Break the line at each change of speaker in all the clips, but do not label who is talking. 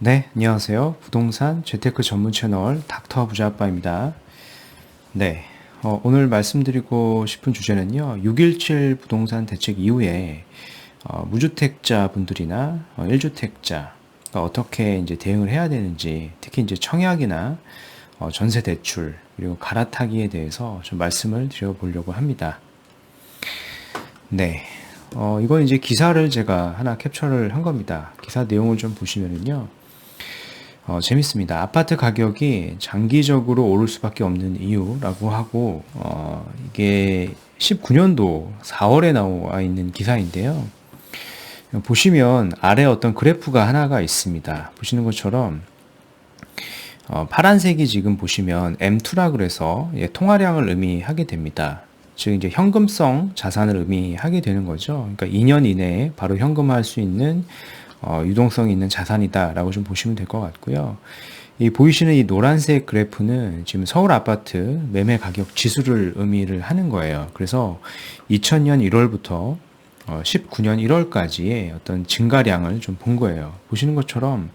네, 안녕하세요. 부동산 재테크 전문 채널 닥터 부자아빠입니다. 네, 오늘 말씀드리고 싶은 주제는요. 6.17 부동산 대책 이후에 무주택자 분들이나 1주택자가 어떻게 이제 대응을 해야 되는지, 특히 이제 청약이나 전세 대출 그리고 갈아타기에 대해서 좀 말씀을 드려보려고 합니다. 네, 이건 이제 기사를 제가 하나 캡처를 한 겁니다. 기사 내용을 좀 보시면은요. 재밌습니다. 아파트 가격이 장기적으로 오를 수밖에 없는 이유라고 하고, 이게 19년도 4월에 나와 있는 기사인데요. 보시면 아래 어떤 그래프가 하나가 있습니다. 보시는 것처럼, 파란색이 지금 보시면 M2라 그래서 통화량을 의미하게 됩니다. 즉, 이제 현금성 자산을 의미하게 되는 거죠. 그러니까 2년 이내에 바로 현금화할 수 있는 유동성이 있는 자산이다라고 좀 보시면 될 것 같고요. 이 보이시는 이 노란색 그래프는 지금 서울 아파트 매매 가격 지수를 의미를 하는 거예요. 그래서 2000년 1월부터 19년 1월까지의 어떤 증가량을 좀 본 거예요. 보시는 것처럼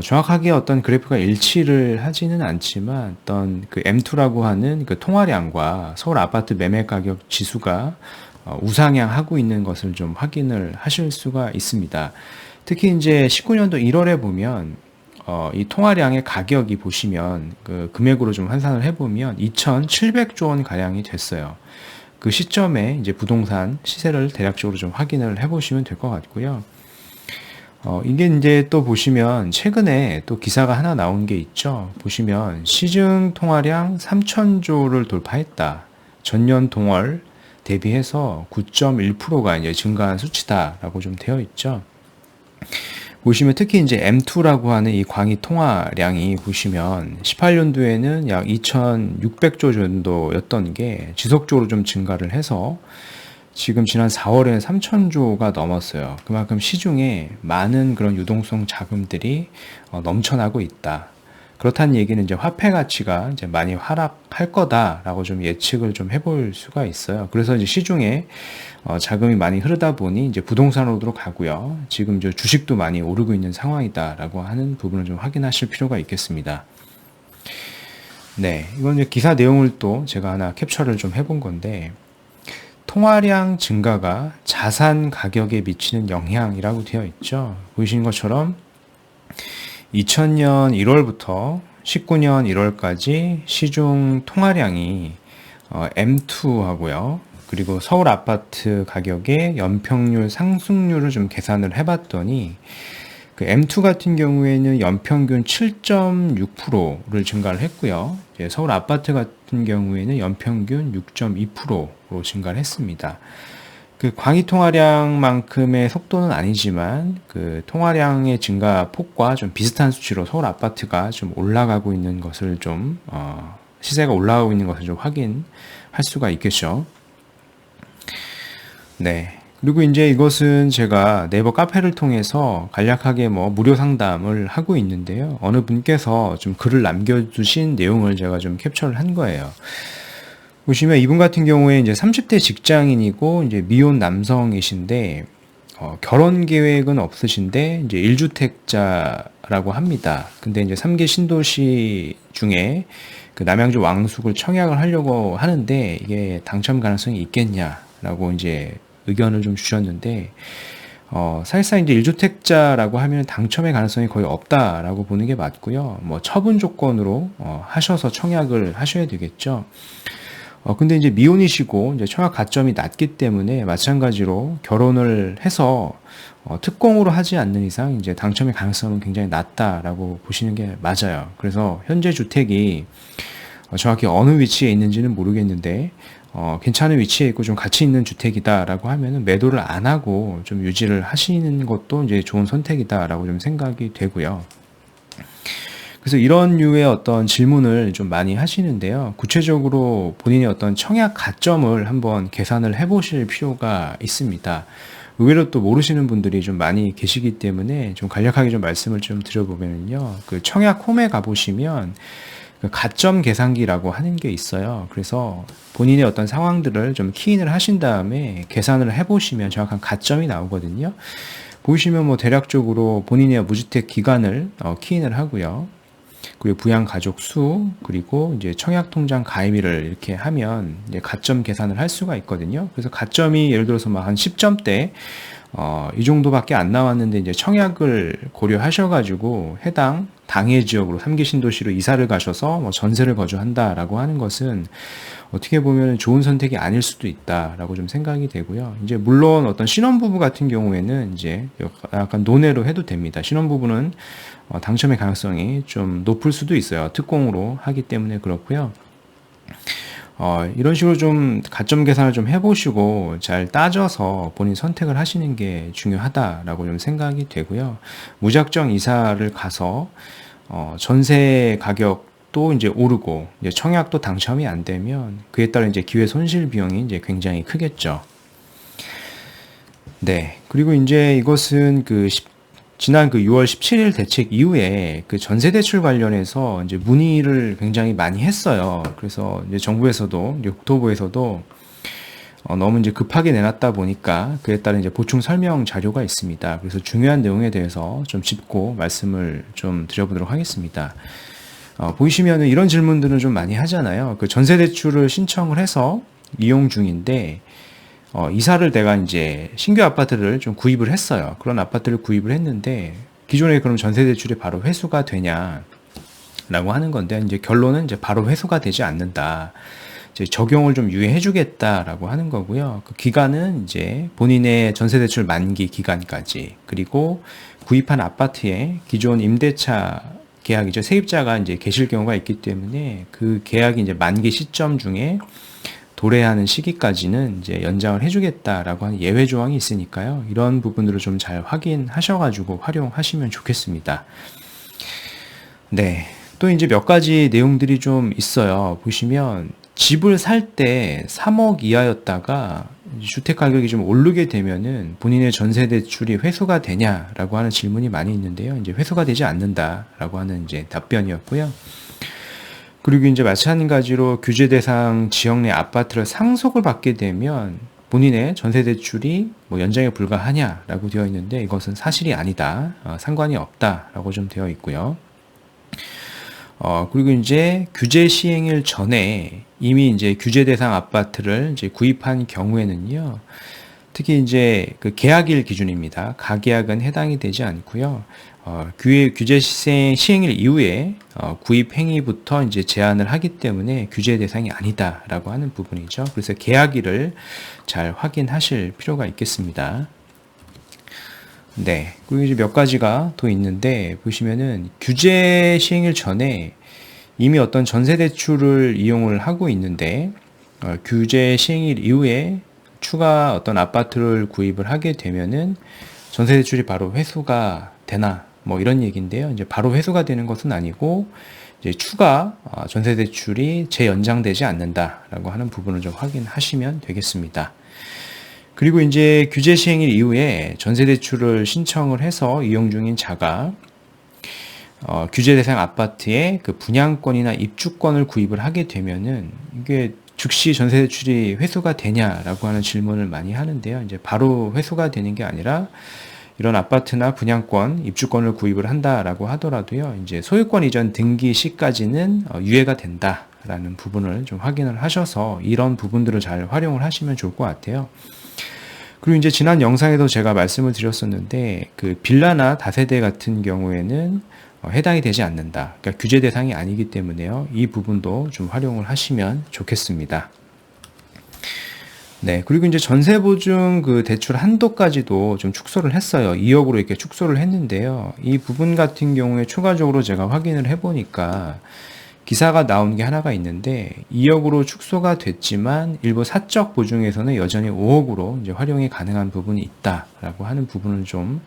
정확하게 어떤 그래프가 일치를 하지는 않지만 어떤 그 M2라고 하는 그 통화량과 서울 아파트 매매 가격 지수가 우상향하고 있는 것을 좀 확인을 하실 수가 있습니다. 특히 이제 19년도 1월에 보면 이 통화량의 가격이 보시면 그 금액으로 좀 환산을 해보면 2,700조 원 가량이 됐어요. 그 시점에 이제 부동산 시세를 대략적으로 좀 확인을 해보시면 될 것 같고요. 이게 이제 또 보시면 최근에 또 기사가 하나 나온 게 있죠. 보시면 시중 통화량 3,000조를 돌파했다. 전년 동월 대비해서 9.1%가 이제 증가한 수치다라고 좀 되어 있죠. 보시면 특히 이제 M2라고 하는 이 광의 통화량이 보시면 18년도에는 약 2,600조 정도였던 게 지속적으로 좀 증가를 해서 지금 지난 4월에는 3,000조가 넘었어요. 그만큼 시중에 많은 그런 유동성 자금들이 넘쳐나고 있다. 그렇다는 얘기는 이제 화폐 가치가 이제 많이 하락할 거다라고 좀 예측을 좀 해볼 수가 있어요. 그래서 이제 시중에 자금이 많이 흐르다 보니 이제 부동산으로 가고요. 지금 이제 주식도 많이 오르고 있는 상황이다라고 하는 부분을 좀 확인하실 필요가 있겠습니다. 네, 이건 이제 기사 내용을 또 제가 하나 캡처를 좀 해본 건데, 통화량 증가가 자산 가격에 미치는 영향이라고 되어 있죠. 보이시는 것처럼 2000년 1월부터 19년 1월까지 시중 통화량이 M2 하고요. 그리고 서울 아파트 가격의 연평률 상승률을 좀 계산을 해봤더니 그 M2 같은 경우에는 연평균 7.6%를 증가를 했고요. 서울 아파트 같은 경우에는 연평균 6.2%로 증가를 했습니다. 그 광의 통화량만큼의 속도는 아니지만 그 통화량의 증가 폭과 좀 비슷한 수치로 서울 아파트가 좀 올라가고 있는 것을 좀 시세가 올라가고 있는 것을 좀 확인할 수가 있겠죠. 네. 그리고 이제 이것은 제가 네이버 카페를 통해서 간략하게 무료 상담을 하고 있는데요. 어느 분께서 좀 글을 남겨주신 내용을 제가 좀 캡처를 한 거예요. 보시면 이분 같은 경우에 이제 30대 직장인이고 이제 미혼 남성이신데 결혼 계획은 없으신데 이제 1주택자라고 합니다. 근데 이제 3개 신도시 중에 그 남양주 왕숙을 청약을 하려고 하는데 이게 당첨 가능성이 있겠냐라고 이제 의견을 좀 주셨는데 사실상 이제 1주택자라고 하면 당첨의 가능성이 거의 없다라고 보는 게 맞고요. 처분 조건으로 하셔서 청약을 하셔야 되겠죠. 근데 이제 미혼이시고 이제 청약 가점이 낮기 때문에 마찬가지로 결혼을 해서 특공으로 하지 않는 이상 이제 당첨의 가능성은 굉장히 낮다라고 보시는 게 맞아요. 그래서 현재 주택이 정확히 어느 위치에 있는지는 모르겠는데 괜찮은 위치에 있고 좀 가치 있는 주택이다라고 하면은 매도를 안 하고 좀 유지를 하시는 것도 이제 좋은 선택이다라고 좀 생각이 되고요. 그래서 이런 류의 어떤 질문을 좀 많이 하시는데요. 구체적으로 본인의 어떤 청약 가점을 한번 계산을 해보실 필요가 있습니다. 의외로 또 모르시는 분들이 좀 많이 계시기 때문에 좀 간략하게 좀 말씀을 좀 드려보면요. 그 청약 홈에 가보시면 그 가점 계산기라고 하는 게 있어요. 그래서 본인의 어떤 상황들을 좀 키인을 하신 다음에 계산을 해보시면 정확한 가점이 나오거든요. 보시면 뭐 대략적으로 본인의 무주택 기간을 키인을 하고요. 그리고 부양 가족 수, 그리고 이제 청약 통장 가입일을 이렇게 하면 이제 가점 계산을 할 수가 있거든요. 그래서 가점이 예를 들어서 막 한 10점대 이 정도밖에 안 나왔는데 이제 청약을 고려하셔가지고 해당 당해 지역으로 3기 신도시로 이사를 가셔서 뭐 전세를 거주한다라고 하는 것은 어떻게 보면 좋은 선택이 아닐 수도 있다라고 좀 생각이 되고요. 이제 물론 어떤 신혼부부 같은 경우에는 이제 약간 논외로 해도 됩니다. 신혼부부는 당첨의 가능성이 좀 높을 수도 있어요. 특공으로 하기 때문에 그렇고요. 이런 식으로 좀 가점 계산을 좀 해보시고 잘 따져서 본인 선택을 하시는 게 중요하다라고 좀 생각이 되고요. 무작정 이사를 가서 전세 가격도 이제 오르고 이제 청약도 당첨이 안 되면 그에 따라 이제 기회 손실 비용이 이제 굉장히 크겠죠. 네. 그리고 이제 이것은 지난 6월 17일 대책 이후에 그 전세 대출 관련해서 이제 문의를 굉장히 많이 했어요. 그래서 이제 정부에서도 이제 국토부에서도 너무 이제 급하게 내놨다 보니까 그에 따른 이제 보충 설명 자료가 있습니다. 그래서 중요한 내용에 대해서 좀 짚고 말씀을 좀 드려보도록 하겠습니다. 보시면은 이런 질문들은 좀 많이 하잖아요. 그 전세 대출을 신청을 해서 이용 중인데 이사를 내가 이제 신규 아파트를 좀 구입을 했어요. 그런 아파트를 구입을 했는데 기존에 그럼 전세 대출이 바로 회수가 되냐라고 하는 건데 이제 결론은 이제 바로 회수가 되지 않는다. 이제 적용을 좀 유예해주겠다라고 하는 거고요. 그 기간은 이제 본인의 전세 대출 만기 기간까지, 그리고 구입한 아파트의 기존 임대차 계약이죠. 세입자가 이제 계실 경우가 있기 때문에 그 계약이 이제 만기 시점 중에 도래하는 시기까지는 이제 연장을 해주겠다라고 하는 예외 조항이 있으니까요. 이런 부분들을 좀 잘 확인하셔가지고 활용하시면 좋겠습니다. 네. 또 이제 몇 가지 내용들이 좀 있어요. 보시면 집을 살 때 3억 이하였다가 주택 가격이 좀 오르게 되면은 본인의 전세 대출이 회수가 되냐라고 하는 질문이 많이 있는데요. 이제 회수가 되지 않는다라고 하는 이제 답변이었고요. 그리고 이제 마찬가지로 규제 대상 지역 내 아파트를 상속을 받게 되면 본인의 전세 대출이 뭐 연장에 불과하냐라고 되어 있는데 이것은 사실이 아니다. 상관이 없다라고 좀 되어 있고요. 그리고 이제 규제 시행일 전에 이미 이제 규제 대상 아파트를 이제 구입한 경우에는요. 특히 이제 그 계약일 기준입니다. 가계약은 해당이 되지 않고요. 규제 시행일 이후에 구입 행위부터 이제 제한을 하기 때문에 규제 대상이 아니다라고 하는 부분이죠. 그래서 계약일을 잘 확인하실 필요가 있겠습니다. 네. 그리고 이제 몇 가지가 더 있는데 보시면은 규제 시행일 전에 이미 어떤 전세 대출을 이용을 하고 있는데 규제 시행일 이후에 추가 어떤 아파트를 구입을 하게 되면은 전세 대출이 바로 회수가 되나 뭐 이런 얘기인데요. 이제 바로 회수가 되는 것은 아니고 이제 추가 전세 대출이 재연장되지 않는다라고 하는 부분을 좀 확인하시면 되겠습니다. 그리고 이제 규제 시행일 이후에 전세 대출을 신청을 해서 이용 중인 자가 규제 대상 아파트의 그 분양권이나 입주권을 구입을 하게 되면은 이게 즉시 전세 대출이 회수가 되냐라고 하는 질문을 많이 하는데요. 이제 바로 회수가 되는 게 아니라 이런 아파트나 분양권, 입주권을 구입을 한다라고 하더라도요. 이제 소유권 이전 등기 시까지는 유예가 된다라는 부분을 좀 확인을 하셔서 이런 부분들을 잘 활용을 하시면 좋을 것 같아요. 그리고 이제 지난 영상에도 제가 말씀을 드렸었는데 그 빌라나 다세대 같은 경우에는 해당이 되지 않는다. 그러니까 규제 대상이 아니기 때문에요. 이 부분도 좀 활용을 하시면 좋겠습니다. 네. 그리고 이제 전세보증 그 대출 한도까지도 좀 축소를 했어요. 2억으로 이렇게 축소를 했는데요. 이 부분 같은 경우에 추가적으로 제가 확인을 해보니까 기사가 나온 게 하나가 있는데 2억으로 축소가 됐지만 일부 사적 보증에서는 여전히 5억으로 이제 활용이 가능한 부분이 있다라고 하는 부분을 좀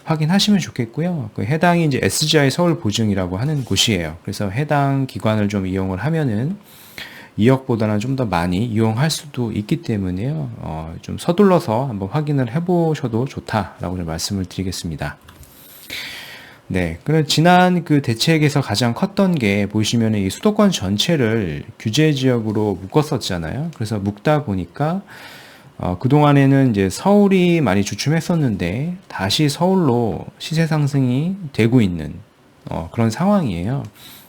확인하시면 좋겠고요. 그 해당이 이제 SGI 서울 보증이라고 하는 곳이에요. 그래서 해당 기관을 좀 이용을 하면은 2억보다는 좀 더 많이 이용할 수도 있기 때문에요. 좀 서둘러서 한번 확인을 해보셔도 좋다라고 좀 말씀을 드리겠습니다. 네. 그럼 지난 그 대책에서 가장 컸던 게 보시면 이 수도권 전체를 규제 지역으로 묶었었잖아요. 그래서 묶다 보니까 그동안에는 이제 서울이 많이 주춤했었는데 다시 서울로 시세 상승이 되고 있는 그런 상황이에요.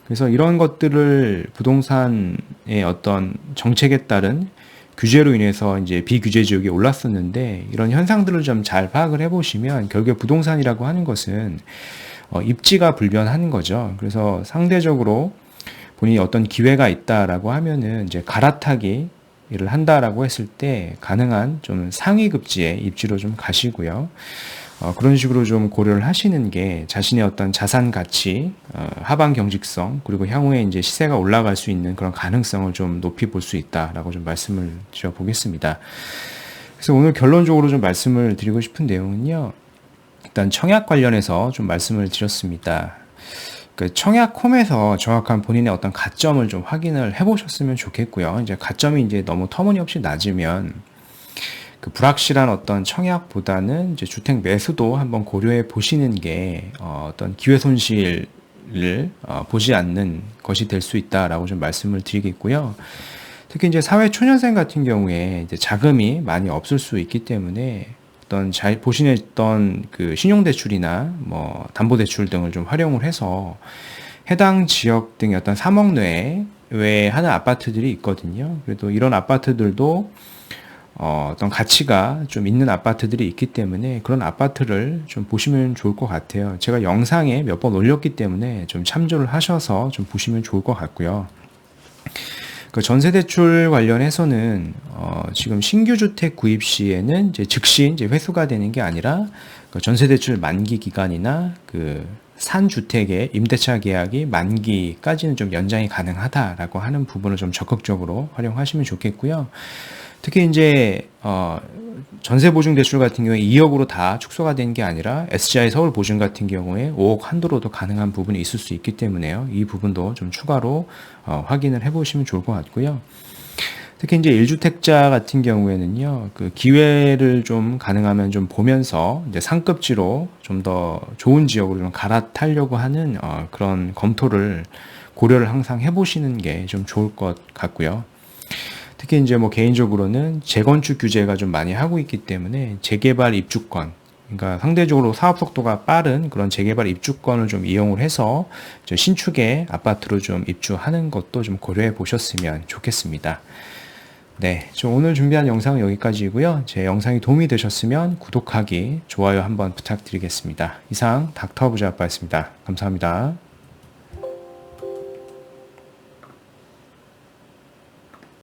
그래서 이런 것들을 부동산의 어떤 정책에 따른 규제로 인해서 이제 비규제 지역에 올랐었는데, 이런 현상들을 좀 잘 파악을 해보시면 결국에 부동산이라고 하는 것은 입지가 불변한 거죠. 그래서 상대적으로 본인이 어떤 기회가 있다라고 하면은 이제 갈아타기를 한다라고 했을 때 가능한 좀 상위 급지의 입지로 좀 가시고요. 그런 식으로 좀 고려를 하시는 게 자신의 어떤 자산 가치, 하방 경직성, 그리고 향후에 이제 시세가 올라갈 수 있는 그런 가능성을 좀 높이 볼 수 있다라고 좀 말씀을 드려 보겠습니다. 그래서 오늘 결론적으로 좀 말씀을 드리고 싶은 내용은요. 일단 청약 관련해서 좀 말씀을 드렸습니다. 그 청약홈에서 정확한 본인의 어떤 가점을 좀 확인을 해보셨으면 좋겠고요. 이제 가점이 이제 너무 터무니없이 낮으면 그 불확실한 어떤 청약보다는 이제 주택 매수도 한번 고려해 보시는 게 어떤 기회 손실을 보지 않는 것이 될 수 있다라고 좀 말씀을 드리겠고요. 특히 이제 사회 초년생 같은 경우에 이제 자금이 많이 없을 수 있기 때문에 어떤 잘 보시는 어떤 그 신용대출이나 뭐 담보대출 등을 좀 활용을 해서 해당 지역 등의 어떤 3억 내외에 하는 아파트들이 있거든요. 그래도 이런 아파트들도 어떤 가치가 좀 있는 아파트들이 있기 때문에 그런 아파트를 좀 보시면 좋을 것 같아요. 제가 영상에 몇 번 올렸기 때문에 좀 참조를 하셔서 좀 보시면 좋을 것 같고요. 그 전세대출 관련해서는 지금 신규 주택 구입 시에는 이제 즉시 이제 회수가 되는 게 아니라 그 전세대출 만기 기간이나 그 산주택의 임대차 계약이 만기까지는 좀 연장이 가능하다라고 하는 부분을 좀 적극적으로 활용하시면 좋겠고요. 특히 이제 전세보증대출 같은 경우에 2억으로 다 축소가 된 게 아니라 SGI 서울보증 같은 경우에 5억 한도로도 가능한 부분이 있을 수 있기 때문에요. 이 부분도 좀 추가로 확인을 해보시면 좋을 것 같고요. 특히 이제 1주택자 같은 경우에는요, 그 기회를 좀 가능하면 좀 보면서 이제 상급지로 좀 더 좋은 지역으로 좀 갈아타려고 하는 그런 검토를 고려를 항상 해보시는 게 좀 좋을 것 같고요. 특히 이제 뭐 개인적으로는 재건축 규제가 좀 많이 하고 있기 때문에 재개발 입주권, 그러니까 상대적으로 사업 속도가 빠른 그런 재개발 입주권을 좀 이용을 해서 신축의 아파트로 좀 입주하는 것도 좀 고려해 보셨으면 좋겠습니다. 네, 저 오늘 준비한 영상은 여기까지이고요. 제 영상이 도움이 되셨으면 구독하기, 좋아요 한번 부탁드리겠습니다. 이상 닥터 부자아빠였습니다. 감사합니다.